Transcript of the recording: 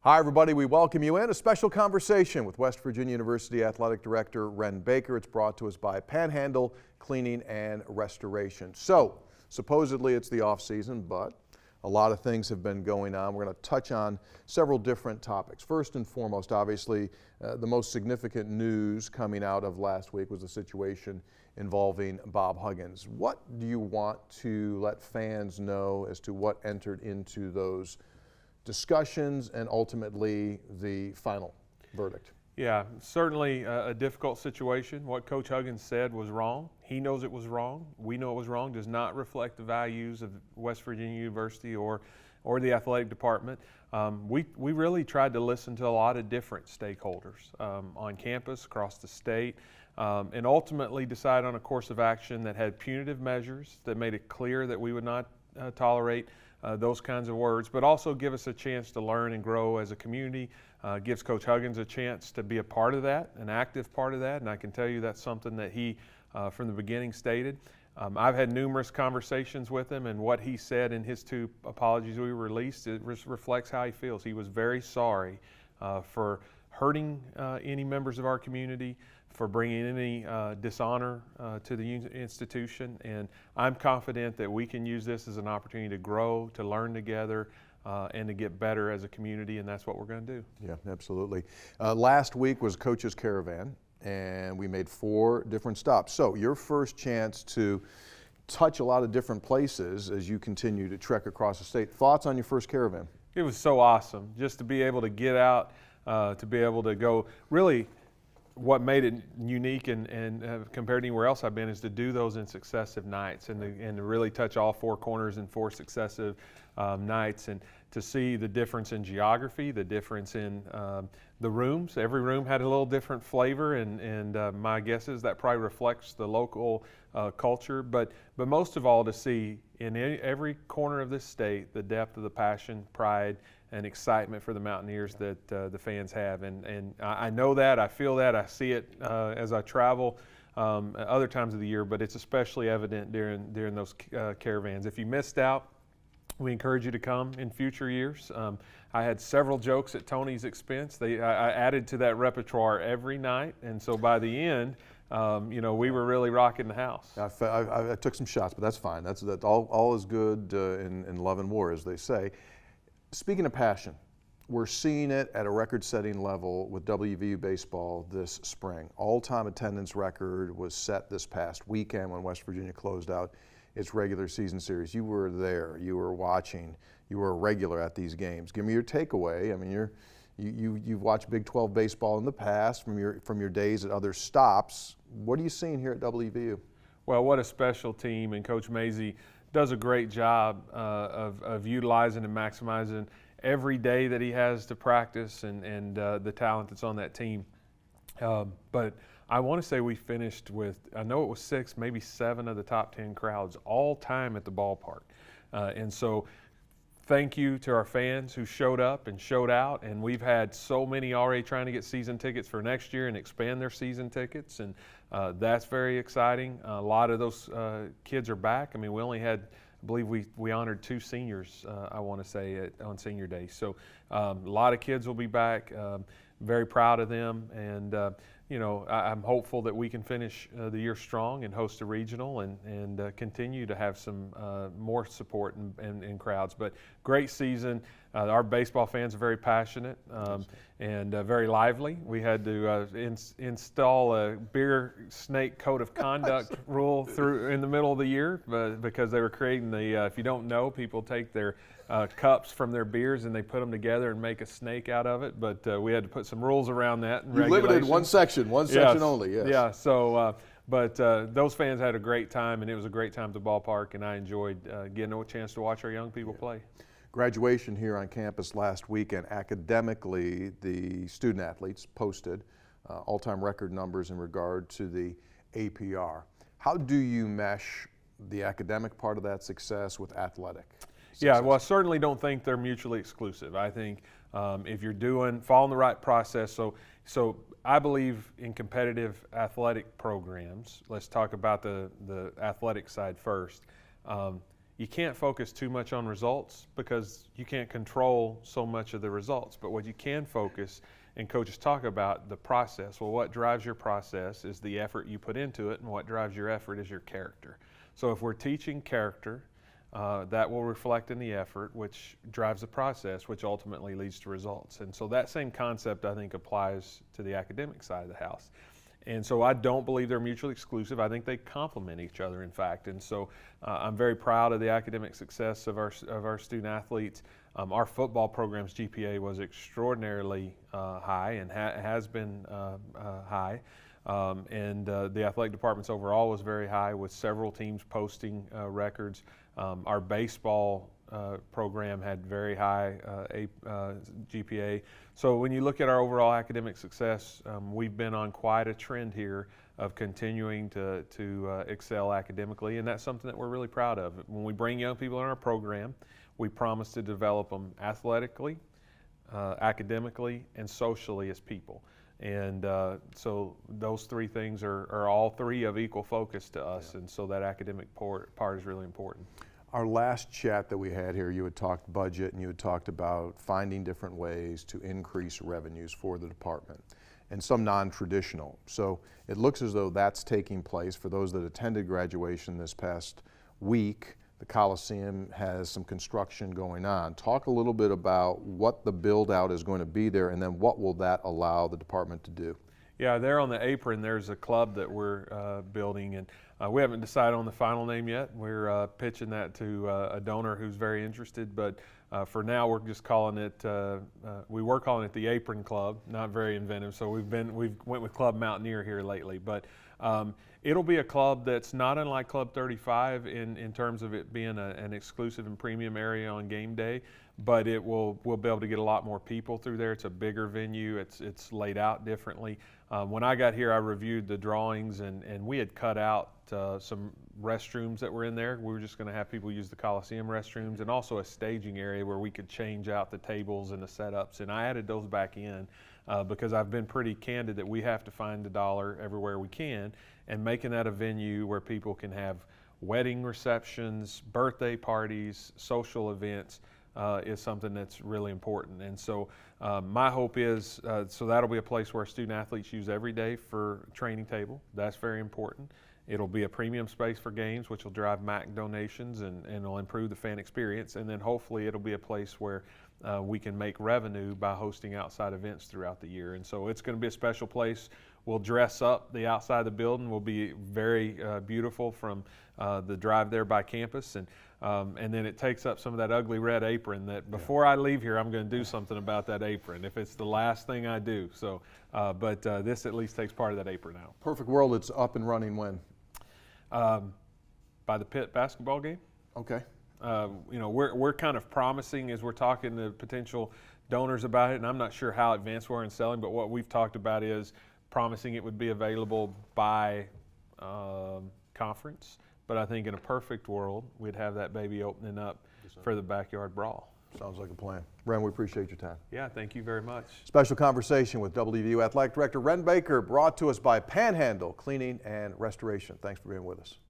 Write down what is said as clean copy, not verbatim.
Hi everybody, we welcome you in a special conversation with West Virginia University Athletic Director Wren Baker. It's brought to us by Panhandle Cleaning and Restoration. So, supposedly it's the off season, but a lot of things have been going on. We're going to touch on several different topics. First and foremost, obviously, the most significant news coming out of last week was the situation involving Bob Huggins. What do you want to let fans know as to what entered into those discussions and ultimately the final verdict? Yeah, certainly a difficult situation. What Coach Huggins said was wrong. He knows it was wrong. We know it was wrong. Does not reflect the values of West Virginia University or the athletic department. We really tried to listen to a lot of different stakeholders on campus, across the state, and ultimately decide on a course of action that had punitive measures that made it clear that we would not tolerate those kinds of words, but also give us a chance to learn and grow as a community. Gives Coach Huggins a chance to be a part of that, an active part of that, and I can tell you that's something that he, from the beginning, stated. I've had numerous conversations with him, and what he said in his two apologies we released, it reflects how he feels. He was very sorry for hurting any members of our community, for bringing any dishonor to the institution, and I'm confident that we can use this as an opportunity to grow, to learn together, and to get better as a community, and that's what we're going to do. Yeah, absolutely. Last week was Coach's Caravan, and we made 4 different stops. So your first chance to touch a lot of different places as you continue to trek across the state. Thoughts on your first Caravan? It was so awesome just to be able to get out, to be able to go. Really, what made it unique and compared to anywhere else I've been is to do those in successive nights and to really touch all 4 corners in 4 successive nights, and to see the difference in geography, the difference in the rooms. Every room had a little different flavor, and my guess is that probably reflects the local culture, but most of all to see in every corner of this state the depth of the passion, pride, and excitement for the Mountaineers that the fans have, and I know that, I feel that, I see it as I travel other times of the year, but it's especially evident during those caravans. If you missed out, we encourage you to come in future years. I had several jokes at Tony's expense. I added to that repertoire every night, and so by the end, we were really rocking the house. I took some shots, but that's fine. That's all is good in love and war, as they say. Speaking of passion, we're seeing it at a record-setting level with WVU baseball this spring. All-time attendance record was set this past weekend when West Virginia closed out its regular season series. You were there, you were watching, you were a regular at these games. Give me your takeaway. I mean, you've watched Big 12 baseball in the past from your days at other stops. What are you seeing here at WVU? Well, what a special team, and Coach Mazey does a great job of utilizing and maximizing every day that he has to practice and the talent that's on that team. But I want to say we finished with, I know it was 6, maybe 7 of the top 10 crowds all time at the ballpark. And so thank you to our fans who showed up and showed out, and we've had so many already trying to get season tickets for next year and expand their season tickets, and that's very exciting. A lot of those kids are back. I mean, we only had, I believe we honored 2 seniors, I want to say, on senior day. So a lot of kids will be back. Very proud of them, and I'm hopeful that we can finish the year strong and host a regional and continue to have some more support in crowds. But great season. Our baseball fans are very passionate and very lively. We had to install a beer snake code of conduct rule in the middle of the year because they were creating the, if you don't know, people take their cups from their beers and they put them together and make a snake out of it, but we had to put some rules around that. And you limited one section only, yes. Yeah, so, but those fans had a great time, and it was a great time at the ballpark, and I enjoyed getting a chance to watch our young people play. Graduation here on campus last weekend. Academically, the student athletes posted all-time record numbers in regard to the APR. How do you mesh the academic part of that success with athletic success? Yeah, well, I certainly don't think they're mutually exclusive. I think if you're following the right process, so I believe in competitive athletic programs. Let's talk about the athletic side first. you can't focus too much on results because you can't control so much of the results. But what you can focus, and coaches talk about the process. Well, what drives your process is the effort you put into it, and what drives your effort is your character. So if we're teaching character, that will reflect in the effort, which drives the process, which ultimately leads to results. And so that same concept, I think, applies to the academic side of the house. And so I don't believe they're mutually exclusive. I think they complement each other, in fact. And so I'm very proud of the academic success of our student athletes. Our football program's GPA was extraordinarily high and has been high. The athletic department's overall was very high, with several teams posting records. Our baseball program had very high GPA. So when you look at our overall academic success, we've been on quite a trend here of continuing to excel academically, and that's something that we're really proud of. When we bring young people in our program, we promise to develop them athletically, academically, and socially as people. And so those three things are all three of equal focus to us, and so that academic part is really important. Our last chat that we had here, you had talked budget and you had talked about finding different ways to increase revenues for the department, and some non-traditional. So it looks as though that's taking place. For those that attended graduation this past week, the Coliseum has some construction going on. Talk a little bit about what the build out is going to be there, and then what will that allow the department to do? Yeah, there on the apron there's a club that we're building, and we haven't decided on the final name yet. We're pitching that to a donor who's very interested, but for now we're just calling it, we were calling it the Apron Club, not very inventive, so we've went with Club Mountaineer here lately. But it'll be a club that's not unlike Club 35 in terms of it being an exclusive and premium area on game day, but we'll be able to get a lot more people through there. It's a bigger venue. It's laid out differently. When I got here, I reviewed the drawings, and we had cut out some restrooms that were in there. We were just going to have people use the Coliseum restrooms, and also a staging area where we could change out the tables and the setups. And I added those back in because I've been pretty candid that we have to find the dollar everywhere we can, and making that a venue where people can have wedding receptions, birthday parties, social events is something that's really important. And so my hope is, so that'll be a place where student athletes use every day for training table. That's very important. It'll be a premium space for games, which will drive MAC donations and it'll improve the fan experience. And then hopefully it'll be a place where we can make revenue by hosting outside events throughout the year. And so it's going to be a special place. We'll dress up the outside of the building. Will be very beautiful from the drive there by campus. And then it takes up some of that ugly red apron that before I leave here, I'm going to do something about that apron if it's the last thing I do. So, but this at least takes part of that apron out. Perfect world, it's up and running when? By the Pitt basketball game. Okay. You know, we're kind of promising as we're talking to potential donors about it, and I'm not sure how advanced we're in selling, but what we've talked about is promising it would be available by conference. But I think in a perfect world, we'd have that baby opening up for the backyard brawl. Sounds like a plan. Wren, we appreciate your time. Yeah, thank you very much. Special conversation with WVU Athletic Director Wren Baker, brought to us by Panhandle Cleaning and Restoration. Thanks for being with us.